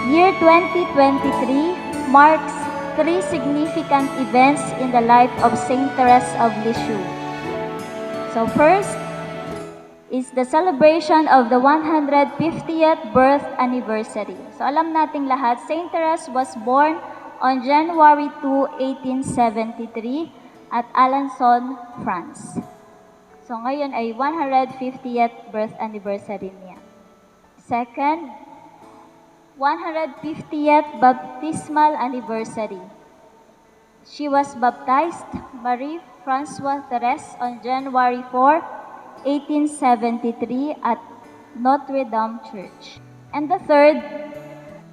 Year 2023 marks three significant events in the life of Saint Therese of Lisieux. So first is the celebration of the 150th birth anniversary. So alam nating lahat, Saint Therese was born on January 2, 1873 at Alençon, France. So ngayon ay 150th birth anniversary niya. Second, 150th baptismal anniversary. She was baptized Marie Françoise Thérèse on January 4, 1873 at Notre Dame Church. And the third,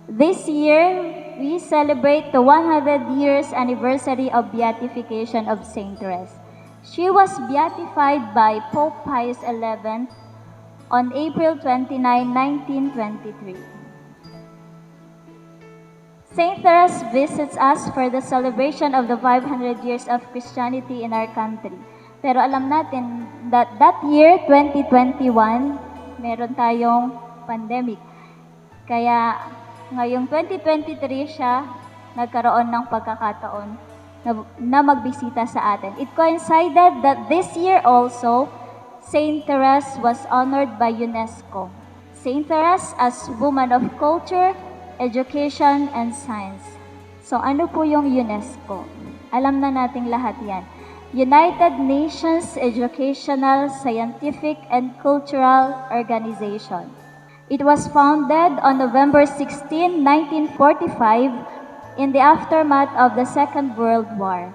this year we celebrate the 100 years anniversary of Beatification of Saint Therese. She was beatified by Pope Pius XI on April 29, 1923. Saint Therese visits us for the celebration of the 500 years of Christianity in our country. Pero alam natin that year, 2021, meron tayong pandemic. Kaya ngayong 2023 siya nagkaroon ng pagkakataon na magbisita sa atin. It coincided that this year also, Saint Therese was honored by UNESCO. Saint Therese as woman of culture, education, and science. So ano po yung UNESCO? Alam na nating lahat yan. United Nations Educational, Scientific, and Cultural Organization. It was founded on November 16, 1945 in the aftermath of the Second World War.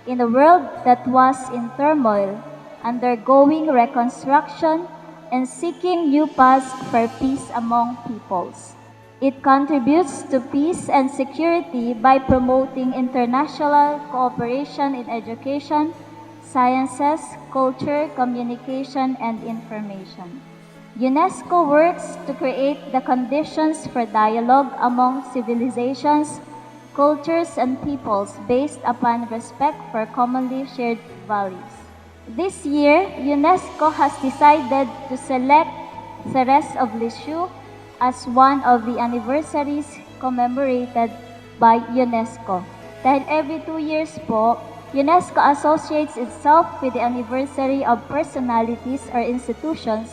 In a world that was in turmoil, undergoing reconstruction, and seeking new paths for peace among peoples. It contributes to peace and security by promoting international cooperation in education, sciences, culture, communication, and information. UNESCO works to create the conditions for dialogue among civilizations, cultures, and peoples based upon respect for commonly shared values. This year, UNESCO has decided to select Thérèse of Lisieux as one of the anniversaries commemorated by UNESCO. Dahil every 2 years po, UNESCO associates itself with the anniversary of personalities or institutions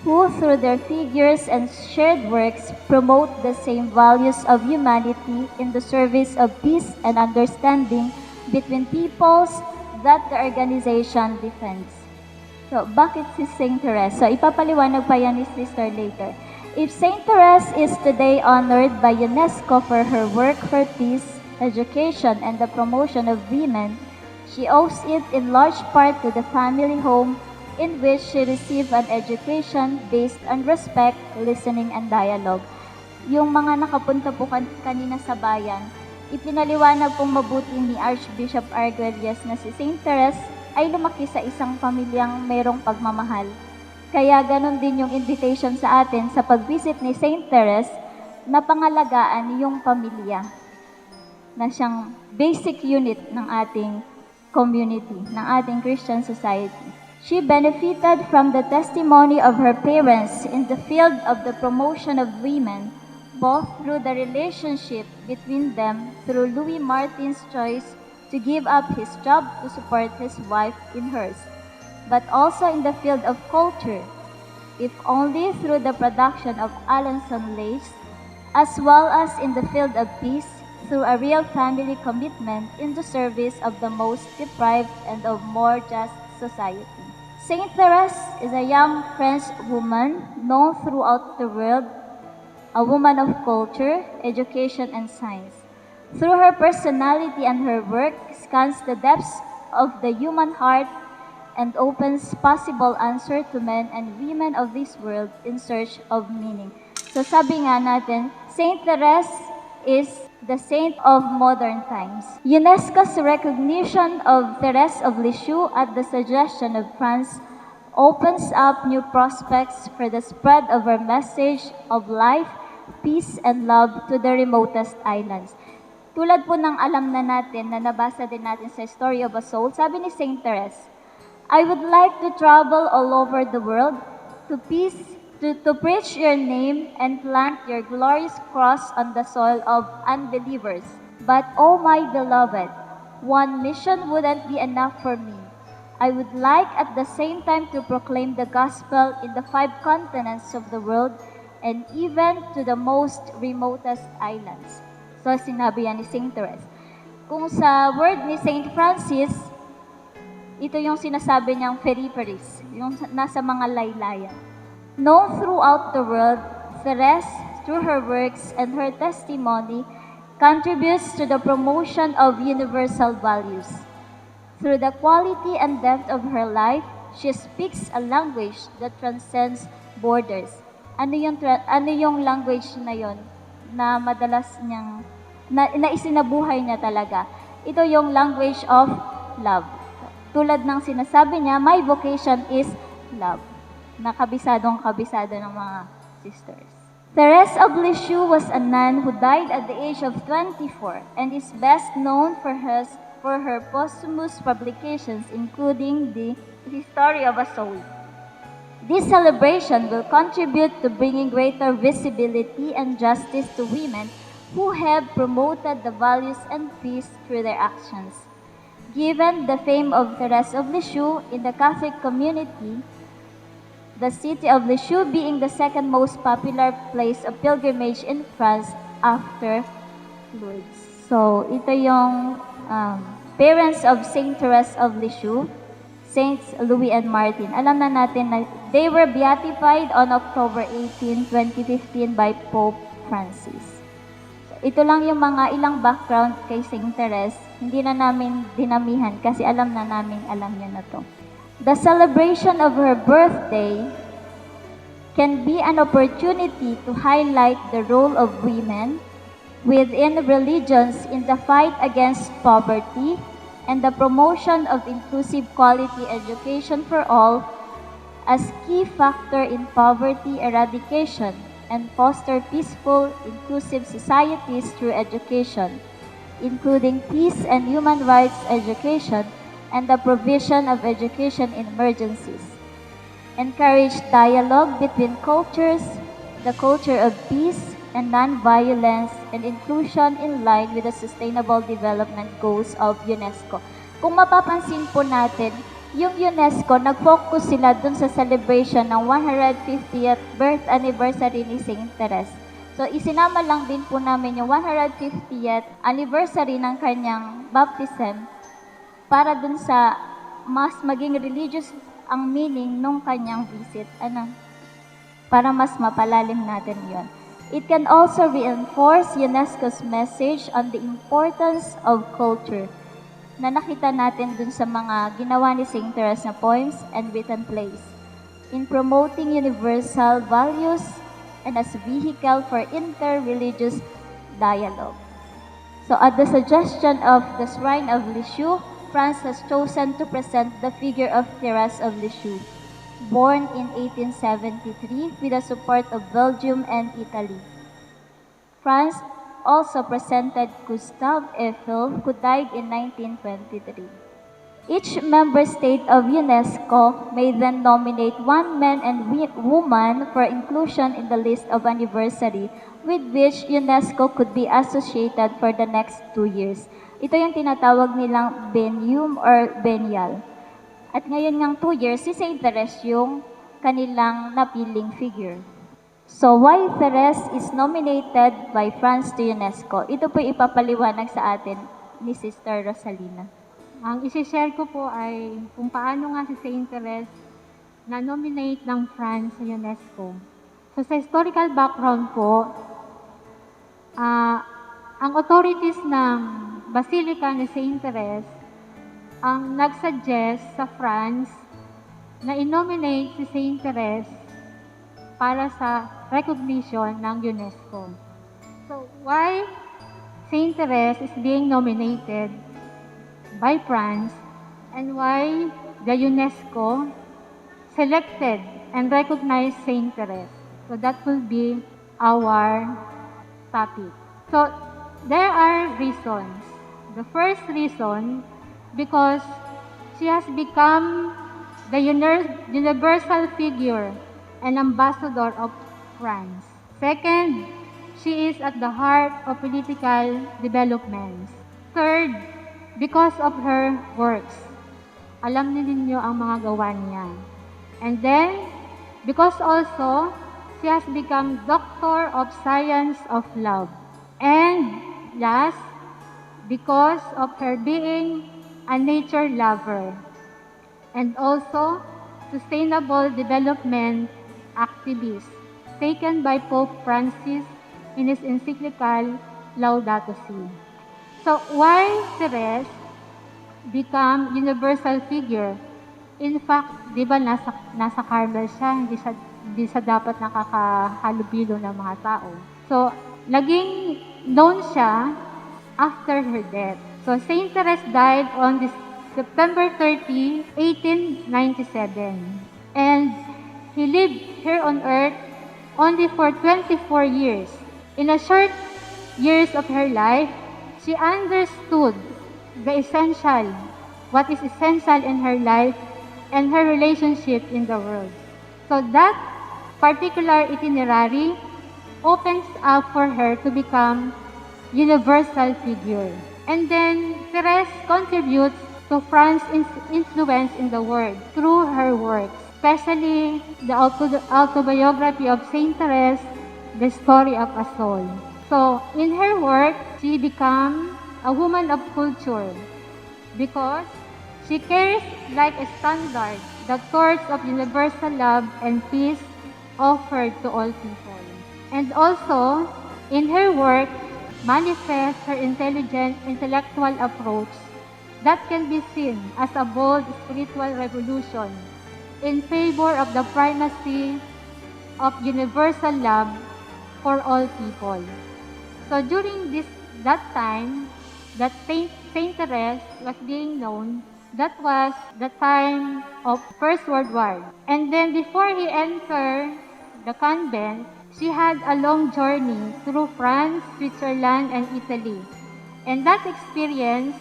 who, through their figures and shared works, promote the same values of humanity in the service of peace and understanding between peoples that the organization defends. So, bakit si Saint Therese? So, ipapaliwanag pa yan ni Sister later. If Saint Therese is today honored by UNESCO for her work for peace, education, and the promotion of women, she owes it in large part to the family home in which she received an education based on respect, listening, and dialogue. Yung mga nakapunta po kanina sa bayan, ipinaliwanag pong mabuti ni Archbishop Arguelles na si Saint Therese ay lumaki sa isang pamilyang mayroong pagmamahal. Kaya ganon din yung invitation sa atin sa pag-visit ni Saint Therese na pangalagaan yung pamilya na siyang basic unit ng ating community, ng ating Christian society. She benefited from the testimony of her parents in the field of the promotion of women, both through the relationship between them through Louis Martin's choice to give up his job to support his wife in hers, but also in the field of culture, if only through the production of Alençon lace, as well as in the field of peace through a real family commitment in the service of the most deprived and of more just society. Saint Therese is a young French woman known throughout the world, a woman of culture, education, and science. Through her personality and her work, scans the depths of the human heart and opens possible answer to men and women of this world in search of meaning. So sabi nga natin, Saint Therese is the saint of modern times. UNESCO's recognition of Thérèse of Lisieux at the suggestion of France opens up new prospects for the spread of her message of life, peace, and love to the remotest islands. Tulad po ng alam na natin, na nabasa din natin sa Story of a Soul, sabi ni Saint Therese, I would like to travel all over the world to peace, to preach your name and plant your glorious cross on the soil of unbelievers. But, oh my beloved, one mission wouldn't be enough for me. I would like at the same time to proclaim the gospel in the 5 continents of the world and even to the most remotest islands. So, sinabi yan ni Saint Therese. Kung sa word ni Saint Francis, ito yung sinasabi niyang periferis, yung nasa mga laylayan. Known throughout the world, Therese, through her works and her testimony, contributes to the promotion of universal values. Through the quality and depth of her life, she speaks a language that transcends borders. Ano yung language na yon na madalas niyang na isinabuhay niya talaga? Ito yung language of love. Tulad ng sinasabi niya, my vocation is love. Nakabisadong-kabisado ng mga sisters. Thérèse of Lisieux was a nun who died at the age of 24 and is best known for her posthumous publications, including the History of a Soul. This celebration will contribute to bringing greater visibility and justice to women who have promoted the values and peace through their actions. Given the fame of Thérèse of Lisieux in the Catholic community, the city of Lisieux being the second most popular place of pilgrimage in France after Lourdes. So, ito yung parents of Saint Therese of Lisieux, Saints Louis and Martin. Alam na natin na they were beatified on October 18, 2015 by Pope Francis. So, ito lang yung mga ilang background kay Saint Therese. Hindi na namin dinamihan kasi alam niya na to. The celebration of her birthday can be an opportunity to highlight the role of women within religions in the fight against poverty and the promotion of inclusive quality education for all as key factor in poverty eradication and foster peaceful, inclusive societies through education, including peace and human rights education and the provision of education in emergencies. Encourage dialogue between cultures, the culture of peace and non-violence, and inclusion in line with the Sustainable Development Goals of UNESCO. Kung mapapansin po natin, yung UNESCO, nag-focus sila dun sa celebration ng 150th birth anniversary ni Saint Therese. So, isinama lang din po namin yung 150th anniversary ng kanyang baptism para dun sa mas maging religious ang meaning nung kanyang visit. Para mas mapalalim natin yon. It can also reinforce UNESCO's message on the importance of culture na nakita natin dun sa mga ginawa ni Saint Therese na poems and written plays in promoting universal values and as vehicle for inter-religious dialogue. So at the suggestion of the Shrine of Lisieux, France has chosen to present the figure of Thérèse of Lisieux, born in 1873 with the support of Belgium and Italy. France also presented Gustave Eiffel, who died in 1923. Each member state of UNESCO may then nominate one man and woman for inclusion in the list of anniversary with which UNESCO could be associated for the next 2 years. Ito yung tinatawag nilang biennium or biennial. At ngayon ngang 2 years, si Saint Therese yung kanilang napiling figure. So, why Therese is nominated by France to UNESCO? Ito po ipapaliwanag sa atin ni Sister Rosalina. Ang isi-share ko po ay kung paano nga si Saint Therese na-nominate ng France sa UNESCO. So, sa historical background po, ang authorities ng Basilica ni Saint Therese ang nagsuggest sa France na i-nominate si Saint Therese para sa recognition ng UNESCO. So, why Saint Therese is being nominated by France and why the UNESCO selected and recognized Saint Therese. So, that will be our topic. So, there are reasons. The first reason, because she has become the universal figure and ambassador of France. Second, she is at the heart of political developments. Third, because of her works. Alam ninyo ang mga gawa niya. And then, because also, she has become Doctor of Science of Love. And last, because of her being a nature lover. And also, sustainable development activist, taken by Pope Francis in his encyclical Laudato Si. So, why Therese become universal figure? In fact, di ba nasa Carmel siya, hindi siya dapat nakakahalubilo ng mga tao. So, naging known siya after her death. So, Saint Therese died on this September 30, 1897. And he lived here on earth only for 24 years. In a short years of her life, she understood the essential, what is essential in her life and her relationship in the world. So that particular itinerary opens up for her to become universal figure. And then Thérèse contributes to France's influence in the world through her works, especially the autobiography of Saint Therese, The Story of a Soul. So, in her work, she becomes a woman of culture because she carries like a standard the torch of universal love and peace offered to all people. And also, in her work, manifests her intelligent intellectual approach that can be seen as a bold spiritual revolution in favor of the primacy of universal love for all people. So during that time that Saint Therese was being known, that was the time of First World War. And then before he entered the convent, she had a long journey through France, Switzerland, and Italy. And that experience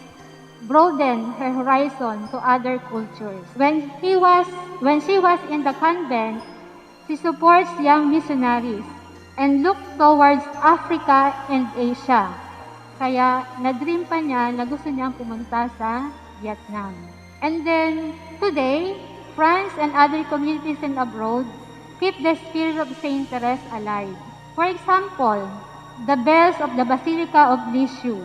broadened her horizon to other cultures. When she was in the convent, she supports young missionaries and looked towards Africa and Asia. Kaya na-dream pa niya na gusto niyang pumunta sa Vietnam. And then today, France and other communities and abroad keep the spirit of Saint Therese alive. For example, the bells of the Basilica of Lisieux.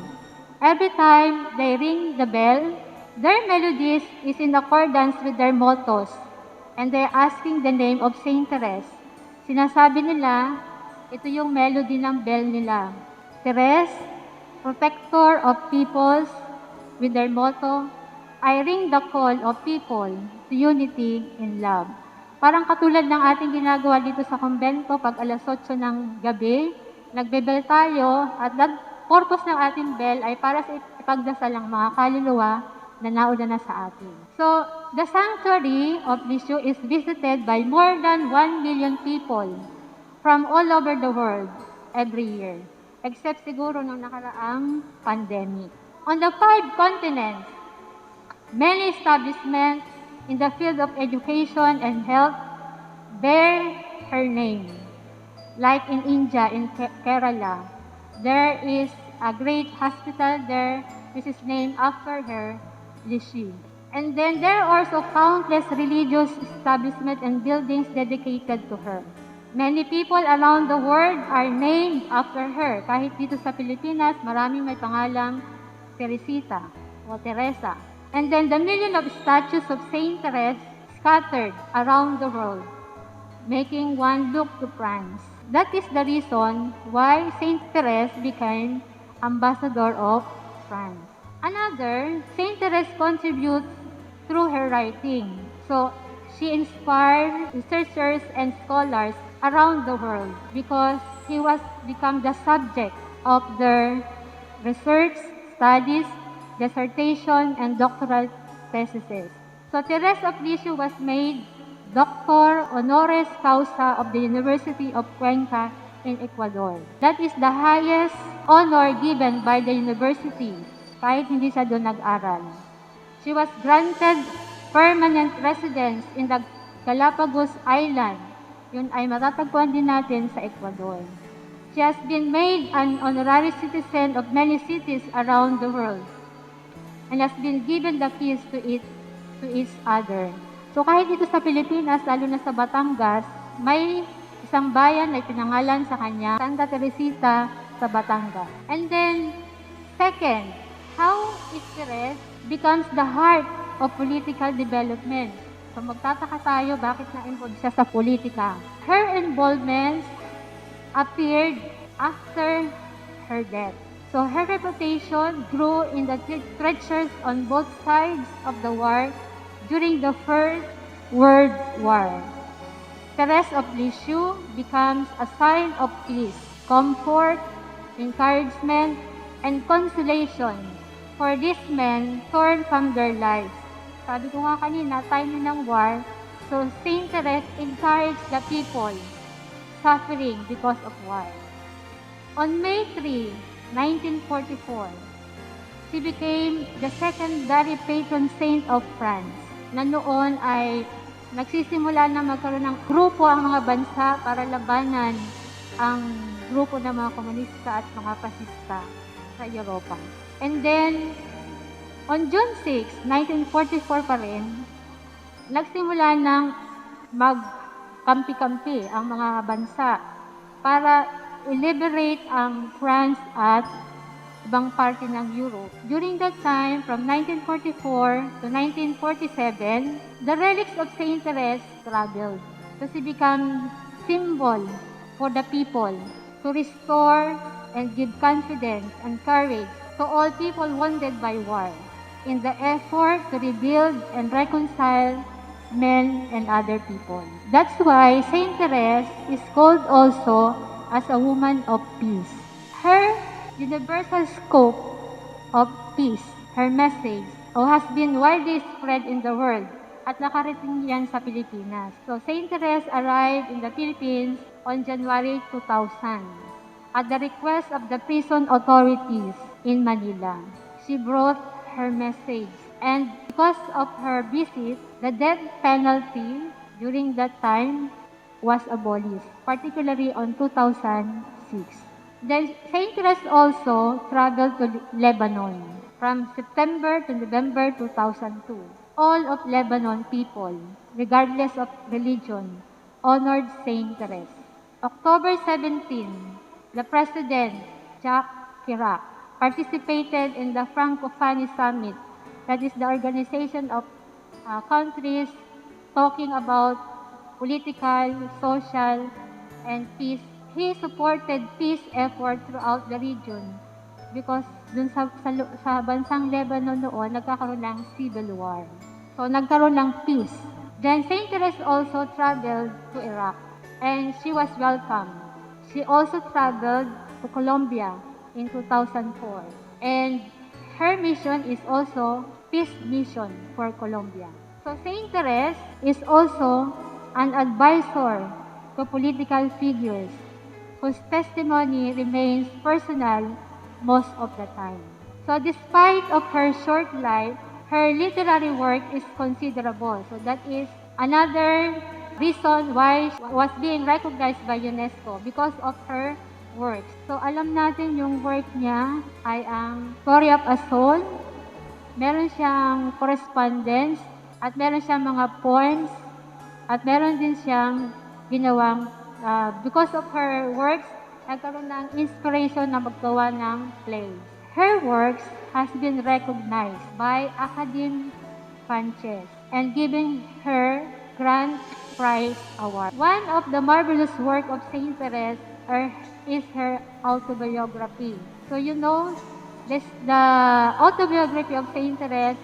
Every time they ring the bell, their melodies is in accordance with their mottos, and they're asking the name of Saint Therese. Sinasabi nila, ito yung melody ng bell nila. Thérèse, protector of peoples, with their motto, I ring the call of people to unity in love. Parang katulad ng ating ginagawa dito sa kumbento pag alas 8 ng gabi, nagbebel tayo at purpose ng ating bell ay para sa ipagdasal ang mga kaluluwa na nauna na sa atin. So, the sanctuary of Lisieux is visited by more than 1 million people from all over the world every year, except siguro nung nakaraang pandemic. On the 5 continents, many establishments in the field of education and health bear her name. Like in India, in Kerala, there is a great hospital there which is named after her, Lisieux. And then there are also countless religious establishments and buildings dedicated to her. Many people around the world are named after her. Kahit dito sa Pilipinas, maraming may pangalang Teresita o Teresa. And then the million of statues of Saint Therese scattered around the world, making one look to France. That is the reason why Saint Therese became ambassador of France. Another, Saint Therese contributes through her writing. So, she inspired researchers and scholars around the world because he was become the subject of their research, studies, dissertation, and doctoral theses. So, Therese of Lisieux was made Doctor Honoris Causa of the University of Cuenca in Ecuador. That is the highest honor given by the university, kahit hindi siya doon nag-aral. She was granted permanent residence in the Galapagos Island Yun ay matatagpuan din natin sa Ecuador. She has been made an honorary citizen of many cities around the world and has been given the keys to each other. So kahit dito sa Pilipinas, lalo na sa Batangas, may isang bayan na pinangalan sa kanya, Santa Teresita sa Batangas. And then, second, how is Thérèse becomes the heart of political development? So magtataka tayo bakit na-involved siya sa politika. Her involvement appeared after her death. So her reputation grew in the treacherous on both sides of the war during the First World War. Thérèse of Lisieux becomes a sign of peace, comfort, encouragement, and consolation for these men torn from their lives. Sabi ko nga kanina, time ng war, so Saint Thérèse encouraged the people suffering because of war. On May 3, 1944, she became the secondary patron saint of France, na noon ay nagsisimula na magkaroon ng grupo ang mga bansa para labanan ang grupo ng mga komunista at mga pasista sa Europa. And then, on June 6, 1944 pa rin, nagsimula ng magkampi-kampi ang mga bansa para i-liberate ang France at ibang parte ng Europe. During that time, from 1944 to 1947, the relics of Saint Thérèse traveled. So she became symbol for the people to restore and give confidence and courage to all people wounded by war in the effort to rebuild and reconcile men and other people. That's why Saint Thérèse is called also as a woman of peace. Her universal scope of peace, her message, has been widely spread in the world at nakarating yan sa Pilipinas. So Saint Thérèse arrived in the Philippines on January 2000 at the request of the prison authorities in Manila. She brought her message, and because of her visit, the death penalty during that time was abolished, particularly on 2006. Then Saint Therese also traveled to Lebanon from September to November 2002. All of Lebanon people, regardless of religion, honored Saint Therese. October 17, the President, Jacques Chirac, participated in the Francophonie Summit, that is the organization of countries talking about political, social, and peace. He supported peace effort throughout the region because dun sa bansang Lebanon noon, nagkakaroon ng civil war. So, nagkaroon ng peace. Then, Saint Therese also traveled to Iraq, and she was welcomed. She also traveled to Colombia in 2004. And her mission is also peace mission for Colombia. So, Saint Therese is also an advisor to political figures whose testimony remains personal most of the time. So despite of her short life, her literary work is considerable. So that is another reason why she was being recognized by UNESCO, because of her works. So alam natin yung work niya ay ang Story of a Soul, meron siyang correspondence, at meron siyang mga poems, at meron din siyang ginawang, because of her works, nagkaroon ng inspiration na maggawa ng plays. Her works has been recognized by Academe Frances and giving her Grand Prize Award. One of the marvelous work of Saint Therese is her autobiography. So you know, the autobiography of Saint Therese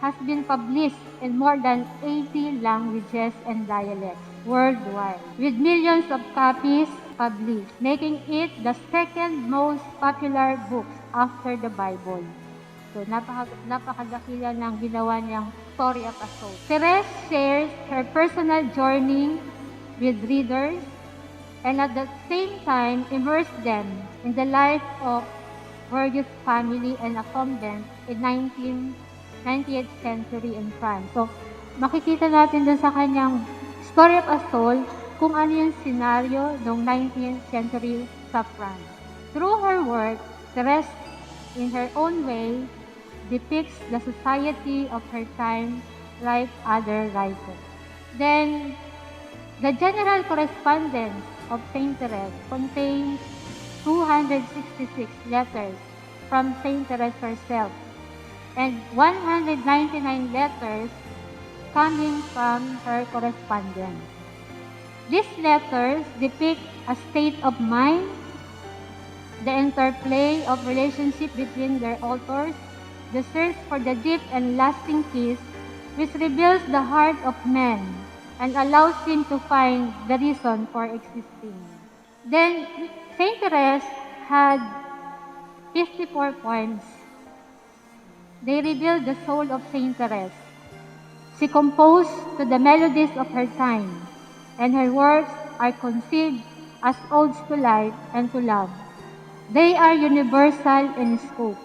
has been published in more than 80 languages and dialects worldwide, with millions of copies published, making it the second most popular book after the Bible. So, napakadakila ng ginawa niyang Story of a Soul. Therese shares her personal journey with readers and at the same time immerse them in the life of Bourgeois family and a convent in 19th century in France. So, makikita natin dun sa kanyang Story of a Soul kung ano yung senaryo noong 19th century sa France. Through her work, Therese, in her own way, depicts the society of her time like other writers. Then, the general correspondence of Saint Therese contains 266 letters from Saint Therese herself and 199 letters coming from her correspondence. These letters depict a state of mind, the interplay of relationship between their authors, the search for the deep and lasting peace which reveals the heart of man and allows him to find the reason for existing. Then, Saint Therese had 54 poems. They reveal the soul of Saint Therese. She composed to the melodies of her time, and her works are conceived as odes to life and to love. They are universal in scope,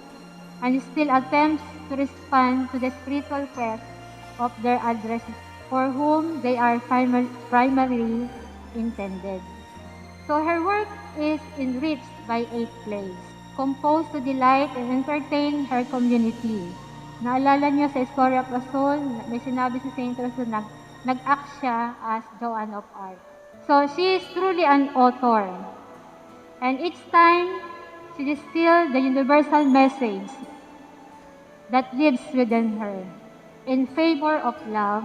and still attempts to respond to the spiritual quest of their addresses, for whom they are primarily intended. So her work is enriched by 8 plays, composed to delight and entertain her community. Naalala niyo sa Story of the Soul, may sinabi si Saint Therese na nag-act siya as Joan of Arc. So she is truly an author. And each time, she distilled the universal message that lives within her in favor of love,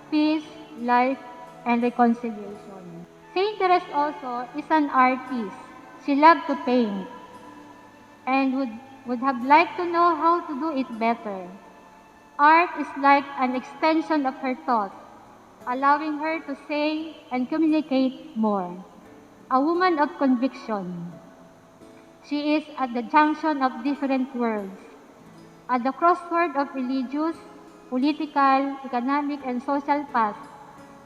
peace, life, and reconciliation. Saint Therese also is an artist. She loved to paint and would have liked to know how to do it better. Art is like an extension of her thought, allowing her to say and communicate more. A woman of conviction. She is at the junction of different worlds, at the crossroad of religious, political, economic, and social paths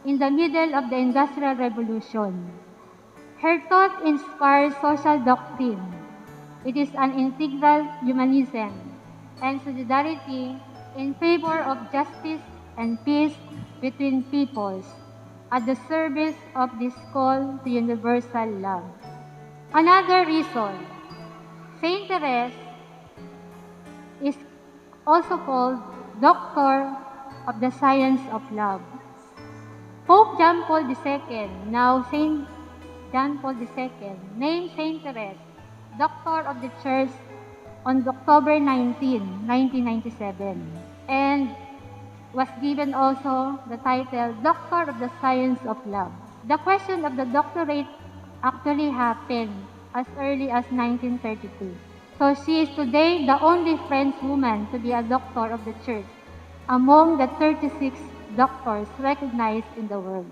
in the middle of the Industrial Revolution. Her thought inspires social doctrine. It is an integral humanism and solidarity in favor of justice and peace between peoples at the service of this call to universal love. Another reason, Saint Therese is also called Doctor of the Science of Love. Pope John Paul II, now Saint John Paul II, named Saint Therese Doctor of the Church on October 19, 1997, and was given also the title Doctor of the Science of Love. The question of the doctorate actually happened as early as 1932. So she is today the only French woman to be a doctor of the Church among the 36 doctors recognized in the world.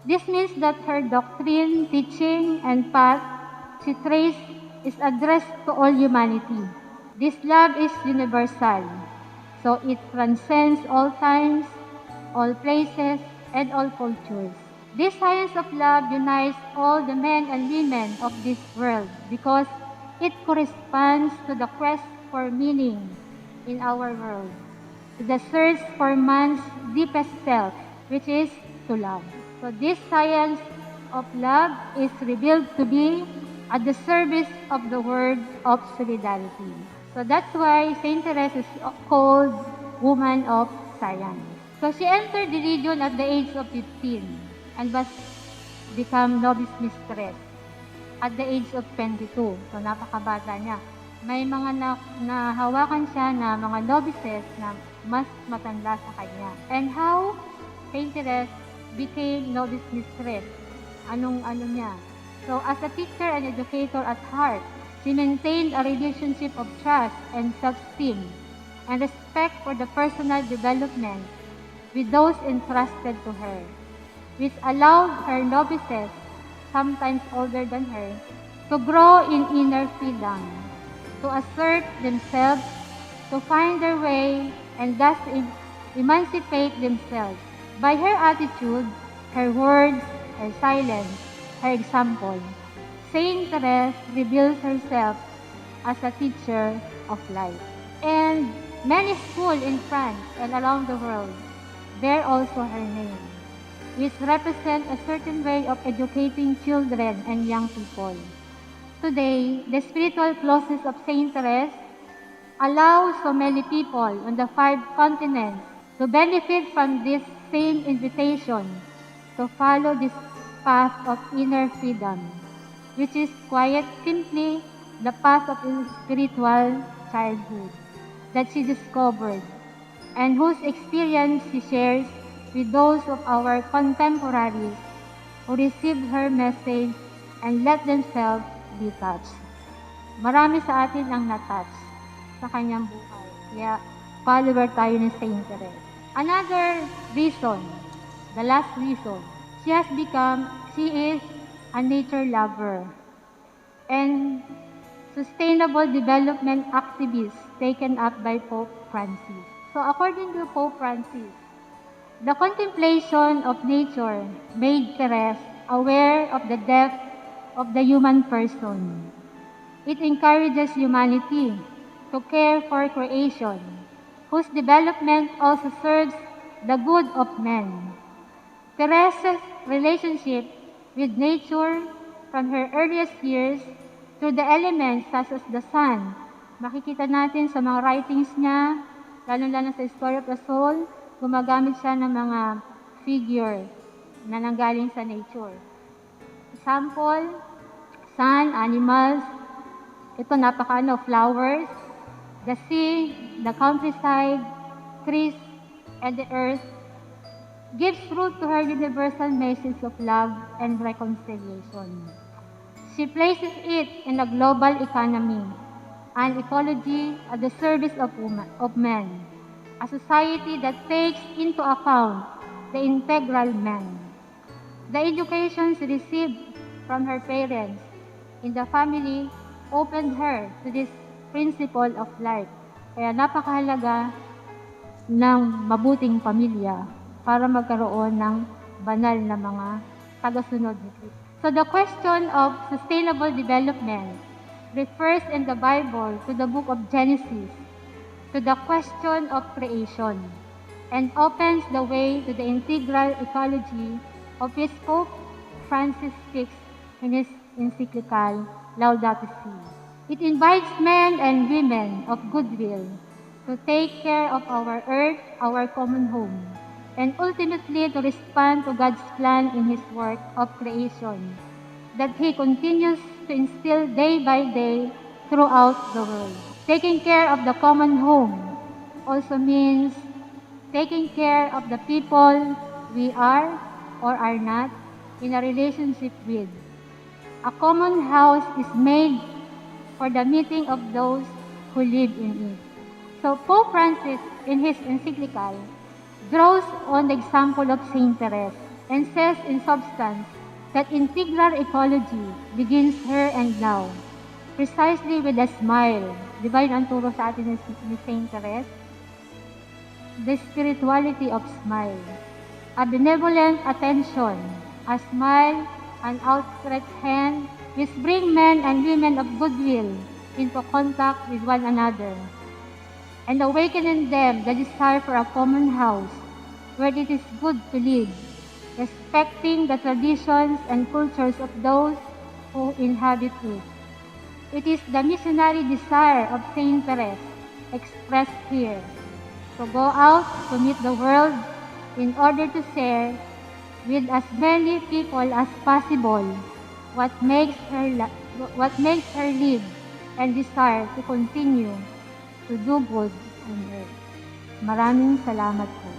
This means that her doctrine, teaching, and path she traced is addressed to all humanity. This love is universal, so it transcends all times, all places, and all cultures. This science of love unites all the men and women of this world because it corresponds to the quest for meaning in our world, to the search for man's deepest self, which is to love. So this science of love is revealed to be at the service of the word of solidarity. So that's why Saint Therese is called Woman of Science. So she entered religion at the age of 15 and was become novice mistress at the age of 22. So napakabata niya. May mga nahawakan siya na mga novices na mas matanda sa kanya. And how Saint Therese became novice mistress? Ano niya? So as a teacher and educator at heart, she maintained a relationship of trust and self-esteem and respect for the personal development with those entrusted to her, which allowed her novices, sometimes older than her, to grow in inner freedom, to assert themselves, to find their way, and thus emancipate themselves. By her attitude, her words, her silence, her example, Saint Therese reveals herself as a teacher of life. And many schools in France and around the world bear also her name. which represent a certain way of educating children and young people. Today, the spiritual closeness of Saint Therese allows so many people on the 5 continents to benefit from this same invitation to follow this path of inner freedom, which is quite simply the path of spiritual childhood that she discovered and whose experience she shares with those of our contemporaries who received her message and let themselves be touched. Marami sa atin ang natouch sa kanyang buhay. Kaya follower tayo ni Saint Therese. Another reason, the last reason, she is a nature lover and sustainable development activist taken up by Pope Francis. So according to Pope Francis, the contemplation of nature made Therese aware of the depth of the human person. It encourages humanity to care for creation, whose development also serves the good of men. Therese's relationship with nature from her earliest years through the elements such as the sun. Makikita natin sa mga writings niya, lalo-lalo sa Story of the Soul, gumagamit siya ng mga figure na nanggaling sa nature. Example, sun, animals, ito flowers, the sea, the countryside, trees, and the earth, gives fruit to her universal message of love and reconciliation. She places it in a global economy, an ecology at the service of man, a society that takes into account the integral man. The education she received from her parents in the family opened her to this principle of life. Kaya napakahalaga ng mabuting pamilya para magkaroon ng banal na mga tagasunod ni Kristo. So the question of sustainable development refers in the Bible to the book of Genesis, to the question of creation, and opens the way to the integral ecology of which Pope Francis speaks in his encyclical Laudato Si. It invites men and women of goodwill to take care of our earth, our common home, and ultimately to respond to God's plan in His work of creation that He continues to instill day by day throughout the world. Taking care of the common home also means taking care of the people we are or are not in a relationship with. A common house is made for the meeting of those who live in it. So Pope Francis, in his encyclical, draws on the example of Saint Therese and says in substance that integral ecology begins here and now, precisely with a smile. Di ba yun ang turo sa atin ni Saint Therese? The spirituality of smile. A benevolent attention, a smile, an outstretched hand, which bring men and women of goodwill into contact with one another, and awaken in them the desire for a common house where it is good to live, respecting the traditions and cultures of those who inhabit it. It is the missionary desire of Saint Therese expressed here, to go out to meet the world in order to share with as many people as possible what makes her live and desire to continue to do good on earth. Maraming salamat po.